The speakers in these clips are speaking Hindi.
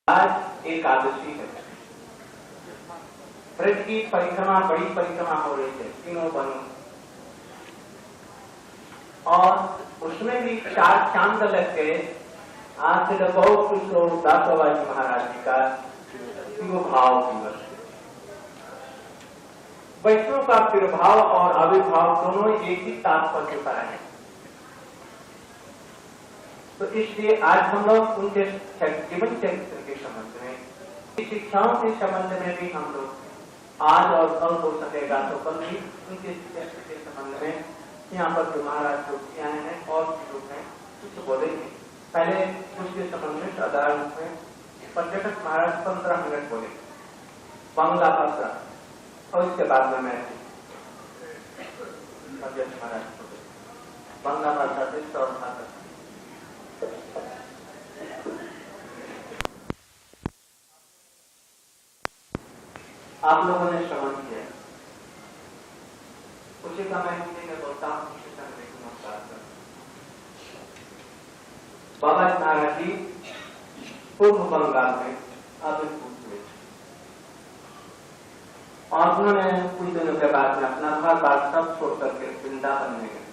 आज एकादशी है। ब्रज की परिक्रमा, बड़ी परिक्रमा हो रही है तीनों बनों, और उसमें भी 4 चांद लग गए। आज से बहुत खुश हो दासोबाजी महाराज जी का तिरुभाव दिवस। वैष्णव का तिरुभाव और आविर्भाव दोनों एक ही तात्पर्य पर है। तो इसलिए आज हम लोग उनके जीवन चरित्र के संबंध में, शिक्षाओं के संबंध में भी हम लोग आज और कल हो सकेगा तो कल भी उनके चरित्र के संबंध में यहाँ पर जो महाराज लोग आए हैं और लोग हैं कुछ बोलेंगे। पहले उसके संबंध में साधारण में पर्यटक महाराज 15 मिनट बोले बांग्ला भाषा, और इसके बाद में मैं पर्यटक महाराज बोले बांग्ला भाषा से चौथा तक। आप लोगों ने श्रवण किया, उसी का मैं हिंदी में बोलता हूँ। नमस्कार कर बाबा महाराज जी पूर्व बंगाल में आविर्भूत हुए और उन्होंने कुछ दिनों के बाद में अपना घर बार सब छोड़ करके वृंदावन में गए।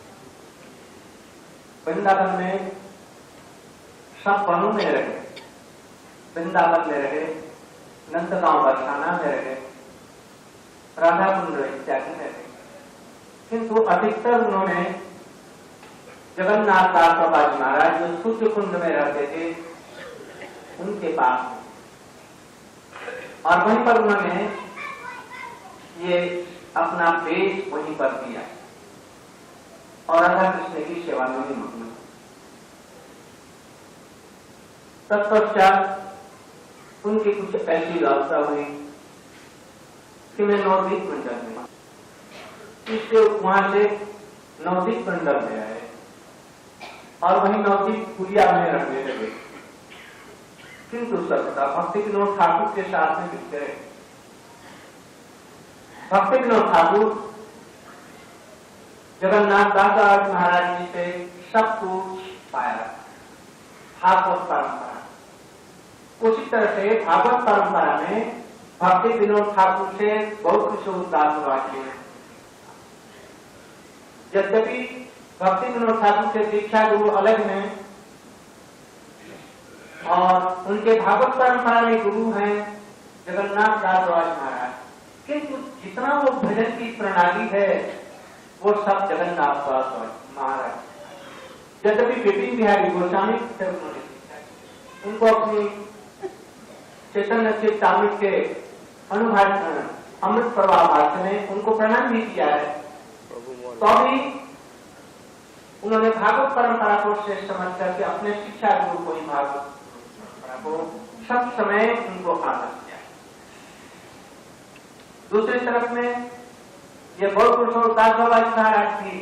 वृंदावन में सब वनों में रहे, वृंदावन में रहे, नंदगांव बरसाना में रहे, राधा कुंड इत्यादि में रहे, किंतु अधिकतर उन्होंने जगन्नाथ दास बाबा महाराज जो सूर्य कुंड में रहते थे उनके पास, और वहीं पर उन्होंने ये अपना वेश वहीं पर दिया और राधा कृष्ण की सेवा में ही मग्न। तत्पश्चात उनकी कुछ ऐसी लालसा हुई कि मैं नवदीप मंडल में, इसलिए वहां से नवदीप मंडल में आए और वहीं नवदीप पुलिया में रहने लगे। किंतु सर्वदा भक्ति विनोद ठाकुर के साथ में मिलते रहे। भक्ति विनोद ठाकुर जगन्नाथ दास महाराज जी से सब कुछ पाया, भागवत परंपरा। उसी तरह से भागवत परंपरा में भक्ति विनोद ठाकुर से बहुत कुछ उदास हुआ। यद्यपि भक्ति विनोद ठाकुर के दीक्षा गुरु अलग हैं और उनके भागवत परंपरा में गुरु हैं जगन्नाथ दास महाराज, किंतु जितना वो भजन की प्रणाली है वो सब जगन्नाथ दास महाराज। यद्यपि विपिन बिहारी गोस्वामी से उन्होंने उनको अपनी चैतन्य चेतामृत के अनुभाषण अमृत प्रवाह भाष्य में उनको प्रणाम भी किया है, तो भी उन्होंने भागवत परंपरा को श्रेष्ठ समझ करके अपने शिक्षा गुरु को ही भागवत परंपरा को सब समय उनको आदर किया। दूसरी तरफ में ये बहुत पुरुषों दास बाबा महाराज की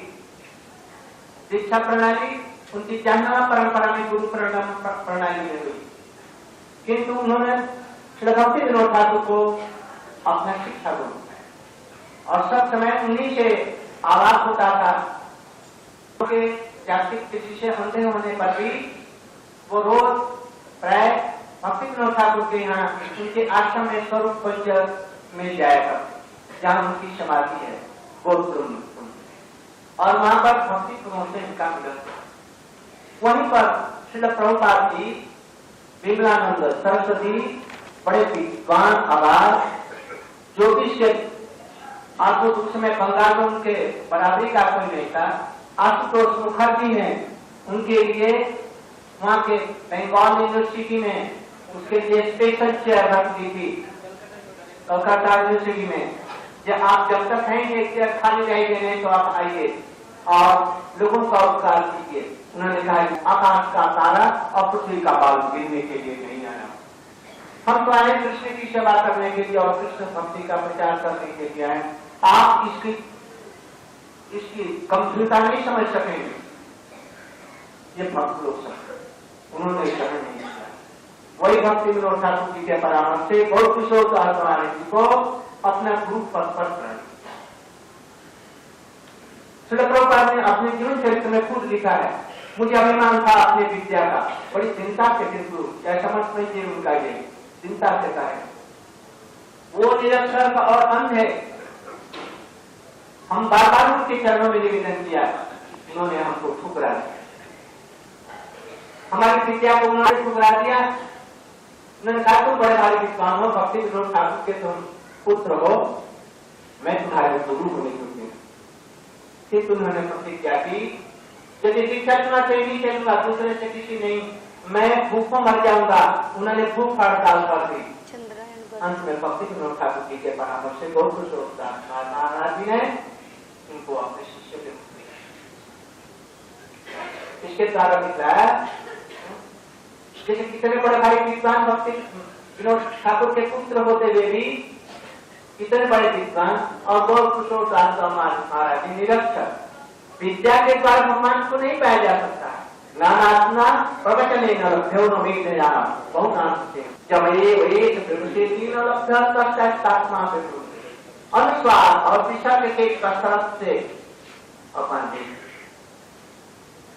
दीक्षा प्रणाली उनकी जानना परंपरा में गुरु प्रणाली में हुई, किंतु उन्होंने श्री भक्ति विनोद ठाकुर को अपना शिक्षा गुरु और सब समय उन्हीं से आवाज होता था। के जातिक किसी से अंधे होने पर भी वो रोज प्राय भक्ति विनोद ठाकुर के यहाँ उनके आश्रम में स्वरूप पंचर में जाया करते, जहाँ उनकी समाधि है गोलकुंड, और वहां पर भक्ति प्रमोद से इनका मिलन। वहीं पर श्रील प्रभुपाद जी, विमलानंद सरस्वती, बड़े विद्वान आवाज ज्योतिष आपको उस समय बंगाल में उनके बराबरी का कोई नहीं था। आशुतोष मुखर्जी ने उनके लिए वहां के बंगाल यूनिवर्सिटी में उसके लिए स्पेशल चेयर रख दी थी कलकत्ता यूनिवर्सिटी में। जब आप जब तक हैं एक चेयर खाली रहेंगे नहीं तो आप आइए और लोगों का उपकार कीजिए। उन्होंने कहा कि आकाश का तारा और पृथ्वी का बाल गिरने के लिए नहीं आया, हम तो आए कृष्ण की सेवा करने के लिए और कृष्ण भक्ति का प्रचार करने के लिए आए। आप इसकी गंभीरता नहीं समझ सकेंगे, ये भक्त लोग सब उन्होंने ग्रहण नहीं किया। वही भक्ति विनोद ठाकुर जी के परामर्श से बहुत किशोर दास महाराज जी को अपना गुरु पद पर ग्रहण किया। श्रील प्रभुपाद ने अपने जीवन चरित्र में खुद लिखा है, मुझे अभिमान था अपने विद्या का, बड़ी चिंता के किंतु ऐसा मत नहीं उनका ये चिंता से करें। वो निरक्षर और अंध है, हम बार बार उनके चरणों में निवेदन किया, इन्होंने हमको ठुकरा दिया, हमारी विद्या को उन्होंने ठुकरा दिया। उन्होंने कहा तुम बड़े भारी विद्वान हो, भक्ति विनोद ठाकुर के तुम पुत्र हो, मैं तुम्हारे गुरु होने योग्य हूं। फिर उन्होंने प्रतिज्ञा की यदि शिक्षा चुना नहीं चलूंगा, दूसरे से किसी नहीं, मैं भूखों मर जाऊंगा। उन्होंने भूख हड़ताल कर दी। अंत में भक्ति विनोद ठाकुर जी के परामर्श से गौर किशोरदास महाराज जी ने उनको अपने शिष्य के रूप में, इसके द्वारा दिखलाया जैसे कितने बड़े भाई विद्वान भक्ति विनोद ठाकुर के पुत्र होते हुए भी कितने बड़े विद्वान और गौर किशोरदास महाराज जी निरक्षर, विद्या के द्वारा भगवान को नहीं पाया जा सकता। ज्ञानात्मा प्रवचन न लभ्यो न वेद जाना बहुत नाम जब अनुस्वार और दिशा के कसरत से अपन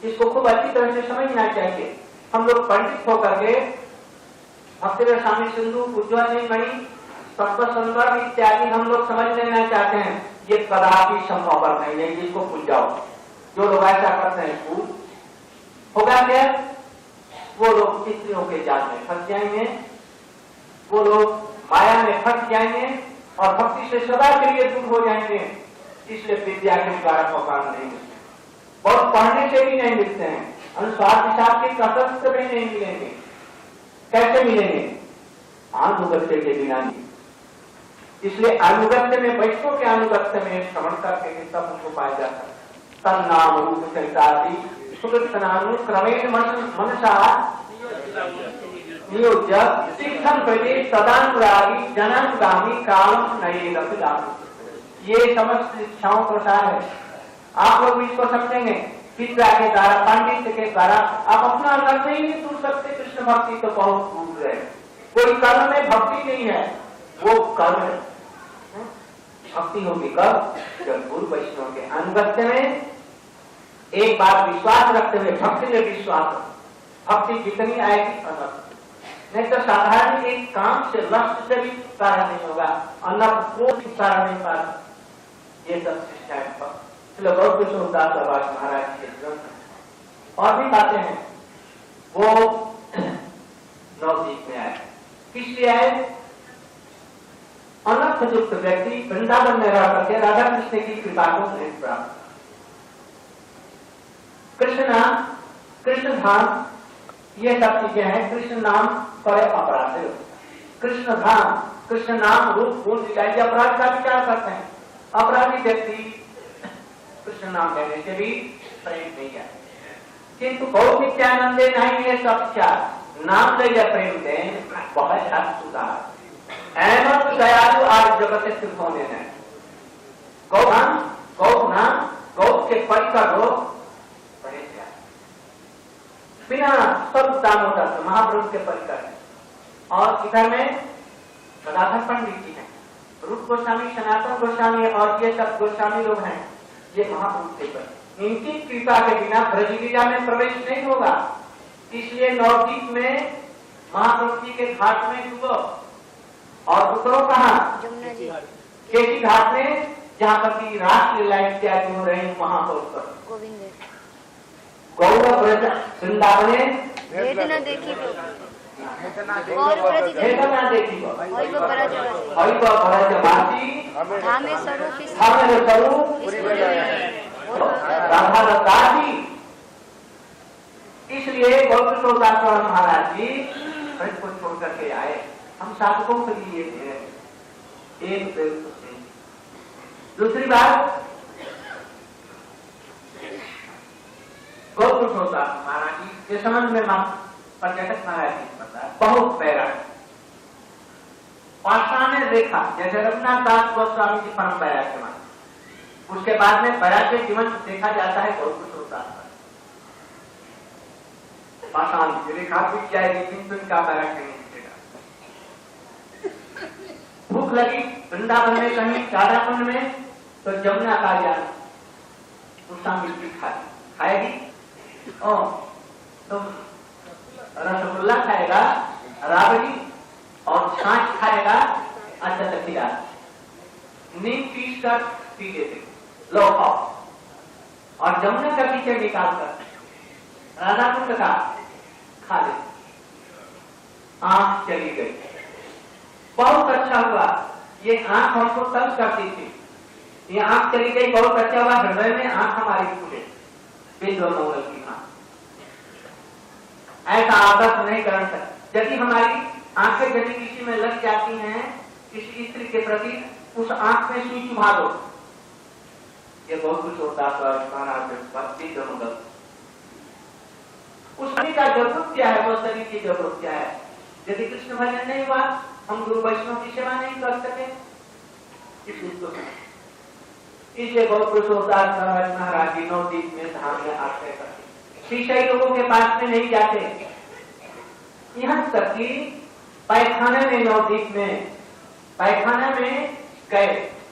इसको खूब अच्छी तरह से समझना चाहिए। हम लोग पंडित होकर के भक्ति स्वामी सिंधु उज्ज्वल मणि सत्व संदर्भ इत्यादि हम लोग समझ लेना चाहते हैं, ये कदापि संभव नहीं है। जिसको भूल जाओ, जो लोग ऐसा करते हैं भूल होगा क्या, वो लोग स्त्रियों के जाल में फंस जाएंगे, वो लोग माया में फंस जाएंगे और भक्ति से सदा के लिए दूर हो जाएंगे। इसलिए विद्या के द्वारा भगवान नहीं मिलते, बहुत पढ़ने से भी नहीं मिलते हैं, अनुस्वार विचार के कसरत से भी नहीं मिलेंगे। कैसे मिलेंगे? अनुगत्य के बिना नहीं। इसलिए अनुगत्य में, वैष्णव के अनुगत्य में श्रवण करके तब उनको पाया जाता है। तब नाम रूप चरितादि क्रमेण मनसा नियोज्य शिक्षण प्रदेश तदानुरागी जनानुगामी कालम नये रखदामी। ये समस्त शिक्षाओं का सार है। आप लोग भी इसको समझेंगे। विद्या के द्वारा, पांडित्य के द्वारा आप अपना कर्म ही नहीं दूर सकते। कृष्ण भक्ति तो बहुत दूर है। कोई कर्म में भक्ति नहीं है, वो कर्म है। भक्ति होगी कब? जब गुरु वैष्णव के अनुगत्य में एक बात विश्वास रखते हुए, भक्ति में विश्वास, भक्ति जितनी आएगी अनर्थ, नहीं तो साधारण एक काम से लक्ष्य से भी छुटकारा नहीं होगा, अनर्थ को छुटकारा नहीं पा। ये सब शिक्षा गौर किशोरदास महाराज के ग्रंथ और भी बातें हैं, वो नवदीप में आए। किस लिए आए? अनर्थ युक्त व्यक्ति वृंदावन में रह करके राधा कृष्ण की कृपा को नहीं प्राप्त। कृष्ण नाम, कृष्ण धाम, ये सब चीजें हैं। कृष्ण नाम पर अपराध, कृष्ण धाम, कृष्ण नाम रूप गुण दिखाई अपराध का विचार करते हैं। अपराधी व्यक्ति कृष्ण नाम लेने से भी प्रेम नहीं है। किंतु बहुत नित्यानंदे नहीं है सब चार नाम ले या प्रेम दें बहुत सुधार एमत दयालु आज जगत से सिद्ध होने हैं। गौधाम गौना गौ के परिकर लोग बड़े बिना सब दामोदर महाप्रभु के परिकर है। और इधर में गदाधर पंडित जी हैं, रूप गोस्वामी, सनातन गोस्वामी और ये सब गोस्वामी लोग हैं। ये महापुरुष के पर इनकी कृपा के बिना ब्रज लीला में प्रवेश नहीं होगा। इसलिए नवदीप में महाप्रभु जी के घाट में डूबो और उतरो कहाँ? केसी घाट में, जहाँ पर की रास लीला इत्यादि हो रही वहां पर उतर। गौरव ब्रज वृंदावन देखी इसलिए गौर किशोरदास महाराज जी ब्रज को छोड़ करके आए। हम साधकों के लिए एक दूसरी बात, गौर किशोरदास महाराज जी के संबंध में पर्यटक महाराज जी बताया बहुत पैरा पाषाण रेखा, जैसे रघुनाथ दास गोस्वामी जी परम पैरा के मान, उसके बाद में पैरा के जीवन देखा जाता है गौर किशोरदास पर। पाषाण रेखा बीत जाएगी किंतु इनका पैरा कहीं नहीं दिखेगा। भूख लगी वृंदावन में कहीं चारा कुंड में, तो जमुना का ज्ञान उसका मिट्टी खाएगी तो रसगुल्ला खाएगा, राबड़ी और कर पी लेते, लो खाओ। और जमुना का कीचड़ निकालकर राधा कुंड का खा ले। आंख चली गई, बहुत अच्छा हुआ। ये आंख हमको तंग करती थी, ये आंख चली गई, बहुत अच्छा हुआ। हृदय में आंख हमारी खुले, बिंदु मंगल की आंख। ऐसा आदत नहीं करना चाहिए। यदि हमारी आंखें यदि किसी में लग जाती हैं, किसी स्त्री के प्रति, उस आंख में सुई चुभा दो। ये बहुत कुछ होता है बिंदु मंगल। उस शरीर का जरूरत क्या है, वो शरीर की जरूरत क्या है। यदि कृष्ण भजन नहीं हुआ, हम गुरु वैष्णव की सेवा नहीं कर सके। इसलिए बहुत कुछ होता है। महाराज जी नवदीप में धाम में आश्रय करते, शीशई लोगों के पास में नहीं जाते। यहाँ तक कि पैखाने में, नवदीप में पैखाना में गए,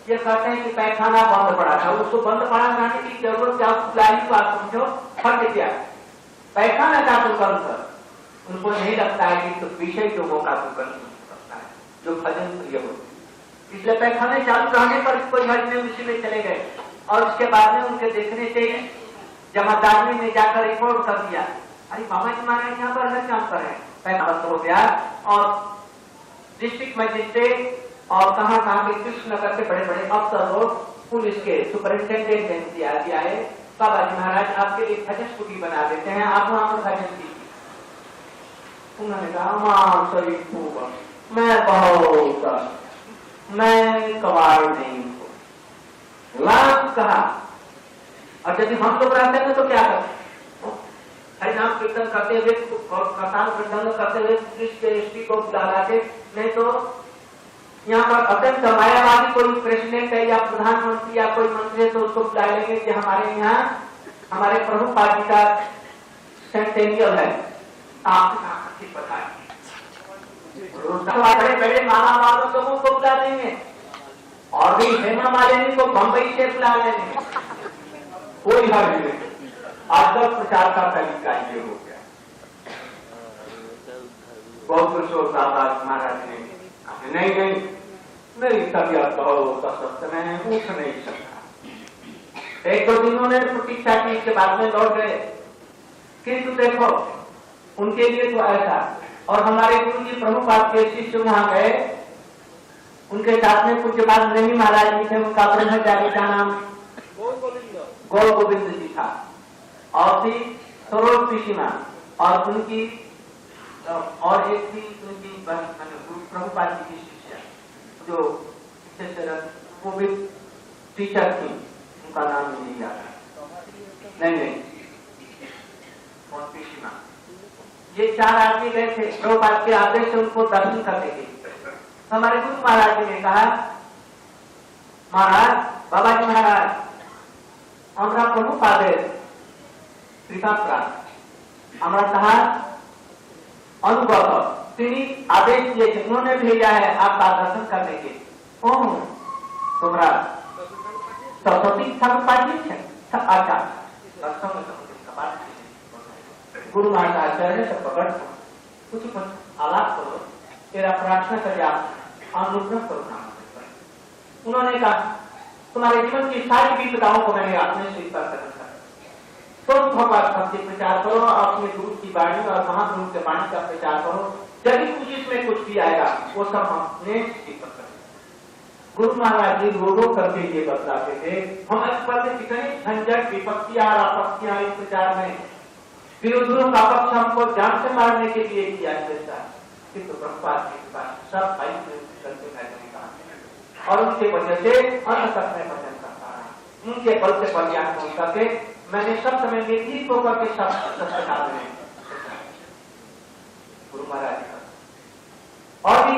ये कहते हैं कि पैखाना बंद पड़ा था, उसको बंद पड़ा जाने की जरूरत क्या, लाइन को आप समझो, फट गया पैखाना का सुकर्म कर। उनको नहीं लगता है कि तो विषय लोगों का सुकर्म सकता है जो भजन प्रिय हो। इसलिए पैखाने चालू रहने पर कोई हज में उसी में चले गए, और उसके बाद में उनके देखने से जमादारी में जाकर रिपोर्ट कर दिया, अरे बाबा जी महाराज यहाँ पर हज काम कर रहे हैं। पैखाना हो गया, और डिस्ट्रिक्ट मजिस्ट्रेट और कहाँ के कृष्णनगर के बड़े बड़े अफसर लोग, पुलिस के सुपरिंटेंडेंट दिया है, बाबा जी महाराज आपके लिए भजन स्कूटी बना देते हैं, आप वहां पर भजन कीजिए। उन्होंने कहा मैं बहुत, मैं कबाड़ नहीं हूं, लाभ कहा। और यदि हम लोग रहते हैं तो क्या करते, हरिनाम कीर्तन करते हुए, कथान प्रसंग करते हुए पुलिस के एसपी को बुला लाते। नहीं तो यहाँ पर अत्यंत मायावादी कोई प्रेसिडेंट है या प्रधानमंत्री या कोई मंत्री है तो उसको बुला लेंगे कि हमारे यहाँ हमारे प्रमुख पार्टी का सेंटेनियल है, आप बताइए। बड़े बड़े माला वालों लोगों को बुला देंगे, और भी हेमा मालिनी को बंबई से बुला लेंगे, कोई हर्ज नहीं। आजकल प्रचार का तरीका ये हो गया। बहुत कुछ होता था, महाराज ने नहीं मेरी तबियत बहुत अस्वस्थ, मैं उठ नहीं सकता। एक दो दिन उन्होंने प्रतीक्षा की, इसके बाद में लौट गए। किंतु देखो उनके लिए तो ऐसा, और हमारे गुरु जी प्रभुपाद के शिष्य वहां गए, उनके साथ में कुछ बाद नहीं महाराज जी थे, उनका ब्रह्मचारी का नाम गौर गोविंद जी था, और थी सरोज पिशीमा, और उनकी और एक थी उनकी प्रभुपाद जी की शिष्या जो कोविड टीचर थी, उनका नाम नहीं याद है, नहीं और पिशीमा। ये 4 आदमी गए थे, प्रभुपाद के आदेश से उनको दर्शन करने के लिए। हमारे गुरु महाराज जी ने कहा, महाराज बाबा जी महाराज हमारा प्रभुपाद कृपा प्राप्त, हमारा कहा अनुगत आदेश दिए, उन्होंने भेजा है आपका दर्शन करने के। कौन तुम्हारा सरस्वती ठाकुर पाठी है, अच्छा गुरु महाराज आचार्य से पकड़ कुछ आलाप करो, तेरा प्रार्थना कर अनुग्रह करो। उन्होंने कहा तुम्हारे जीवन की सारी विपदाओं को मैंने आपने स्वीकार कर रखा है, तो भगवान भक्ति प्रचार करो, अपने गुरु की वाणी और महागुरु के वाणी का प्रचार करो, यदि कुछ इसमें कुछ भी आएगा वो सब हमने स्वीकार कर। गुरु महाराज जी रो करके ये बतलाते थे, हम इस पर कितनी झंझट विपत्तियां और आपत्तियां इस प्रचार में, विरोधियों का पक्ष हमको जान से मारने के लिए किया जाता है, किंतु प्रभुपाद जी के पास सब भाई करके मैंने कहा, और उनके वजह से अंत तक मैं भजन करता रहा। उनके बल से बलियान हो सके, मैंने सब समय निर्भीक होकर के सब गुरु महाराज का। और भी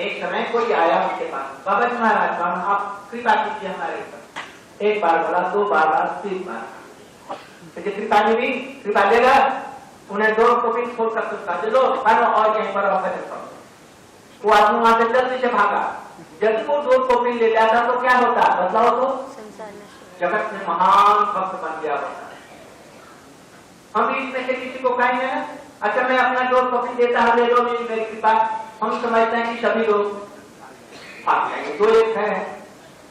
एक समय कोई आया उनके पास, बाबा जी महाराज आप कृपा कीजिए हमारे ऊपर। एक बार बोला, 2 बार, 3 बार, कृपा नहीं भी कृपा देगा। उन्हें 2 टोपी छोड़कर सुनता चलो और यहीं पर भजन करो। वो आदमी वहां से जल्दी से भागा। यदि वो 2 टोपी ले जाता तो क्या होता, बदलाव तो जगत में महान भक्त बन गया होता। हम भी इसमें से किसी को कहेंगे ना, अच्छा मैं अपना 2 टोपी देता हूं, ले लो मेरी कृपा, हम समझते हैं कि सभी लोग भाग जाएंगे। 2 एक है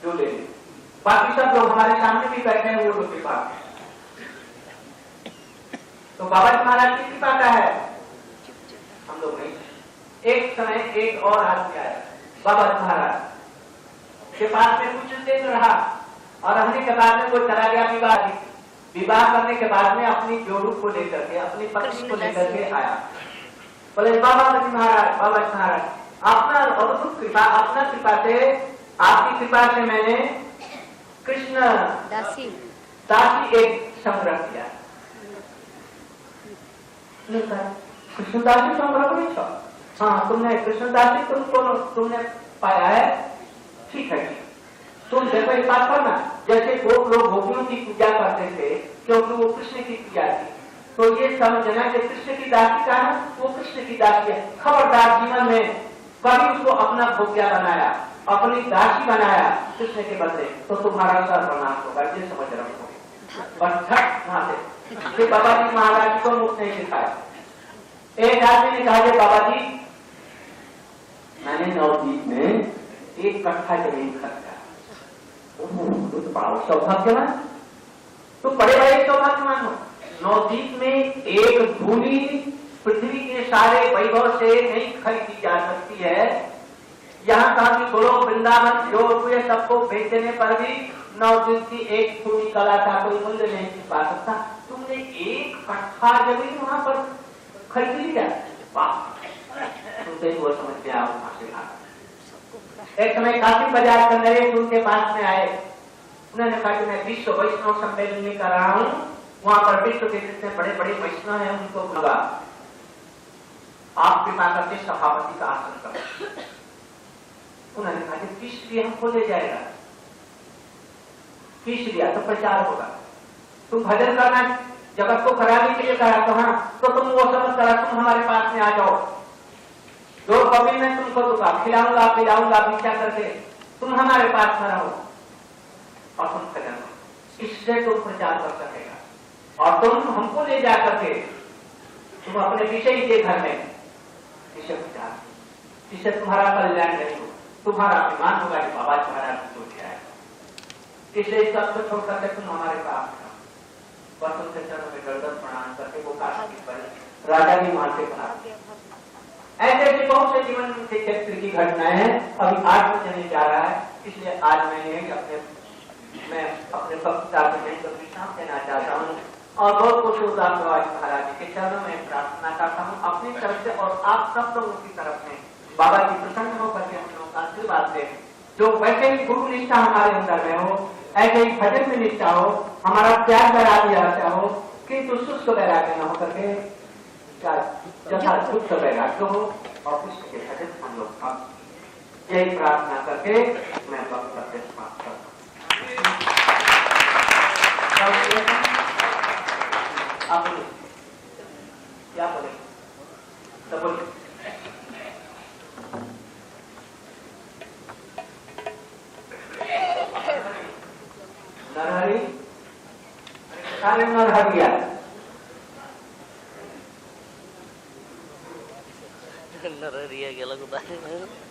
जो ले लें। बाकी सब लोग हमारे सामने भी बैठे हैं, वो लोग कृपा। तो बाबा जी महाराज की कृपा का है, हम लोग नहीं। एक समय एक और आदमी आया बाबा जी महाराज के पास में कुछ दिन रहा और रहने के बाद में वो चला गया विवाह। विवाह करने के बाद में अपनी जोड़ू को लेकर के, अपनी पत्नी को लेकर के आया। बोले बाबा जी महाराज, बाबा जी महाराज, अपना अद्भुत कृपा, अपना कृपा से, आपकी कृपा से मैंने कृष्ण दासी एक संग्रह किया। कृष्णदासी संग्रह नहीं था? हाँ, तुमने कृष्णदासी तुमने पाया है, ठीक है। तुम देखो एक बात करना, जैसे वो लोग गोपियों की पूजा करते थे क्योंकि वो कृष्ण की पूजा थी, तो ये समझना कि कृष्ण की दासी का है, वो कृष्ण की दासी है। खबरदार जीवन में कभी उसको अपना भोग्या बनाया, अपनी दासी बनाया कृष्ण के बदले, तो तुम्हारा सर्वनाश होगा, ये समझ रखो। बस झट वहां से बाबा जी महाराज को मुख नहीं दिखाया। एक आदमी ने कहा, बाबा जी मैंने नवदीप में एक कट्ठा जमीन खरीदा। तो बड़ा सौभाग्यवान, तो बड़े बड़े सौभाग्यवान हो। नवदीप में एक भूमि पृथ्वी के सारे वैभव से नहीं खरीदी जा सकती है। यहाँ कहा कि गोलोक वृंदावन जो हुए सबको बेच देने पर भी नवदीप की एक भूमि कला का कोई मूल्य नहीं पा सकता। तुमने एक कट्ठा जमीन वहां पर खरीद लिया, तुमसे वो समझ में आओ। एक समय काशी बाजार का नरेश उनके पास में आए। उन्होंने कहा कि मैं विश्व वैष्णव सम्मेलन में कर रहा हूँ, वहां पर विश्व के जितने बड़े बड़े वैष्णव हैं उनको बुला, आप कृपा करके सभापति का आसन करो। उन्होंने कहा कि फीस लिए हमको ले जाएगा, फीस लिया तो प्रचार होगा, तुम भजन करना जगत को कराने के लिए कहा, तो हाँ, तो तुम वो समझ करा, तुम हमारे पास में आ जाओ, जो कभी मैं तुमको दूंगा, खिलाऊंगा पिलाऊंगा भिक्षा करके, तुम हमारे पास में रहो और तुम भजन, इससे तुम प्रचार कर सकेगा और तुम हमको ले जा करके तुम अपने विषय के घर में इसे प्रचार, इससे तुम्हारा कल्याण नहीं हो, तुम्हारा अभिमान होगा कि बाबा तुम्हारा जो दिया है, इसलिए सब कुछ छोड़ करके तुम हमारे पास बर्तन से चरणों में गर्दन प्रणाम करके वो काशी पर राजा भी वहां से कहा। ऐसे ऐसे बहुत से जीवन के चरित्र की घटनाएं हैं। अभी आज में चलने जा रहा है, इसलिए आज मैं अपने वक्ता से मैं तो विश्राम देना चाहता हूँ और बहुत कुछ उदास महाराज जी के चरणों में प्रार्थना करता हूँ अपनी तरफ से और आप सब लोगों की तरफ में। बाबा जी प्रसन्न होकर के हम लोगों का आशीर्वाद दें, जो वैसे ही गुरु निष्ठा हमारे अंदर में हो, ऐसे ही भजन में निष्ठा हो, हमारा त्याग वैराग्य रहता हो, किंतु शुष्क वैराग्य न होकर के जथा शुष्क वैराग्य हो और कृष्ण के भजन हम लोग यही प्रार्थना करके मैं वक्तव्य समाप्त करता हूँ। आप क्या बोले? तो बोलिए। नरहरि सारे नरहरिया नरहरिया गेला कुठं नरहरिया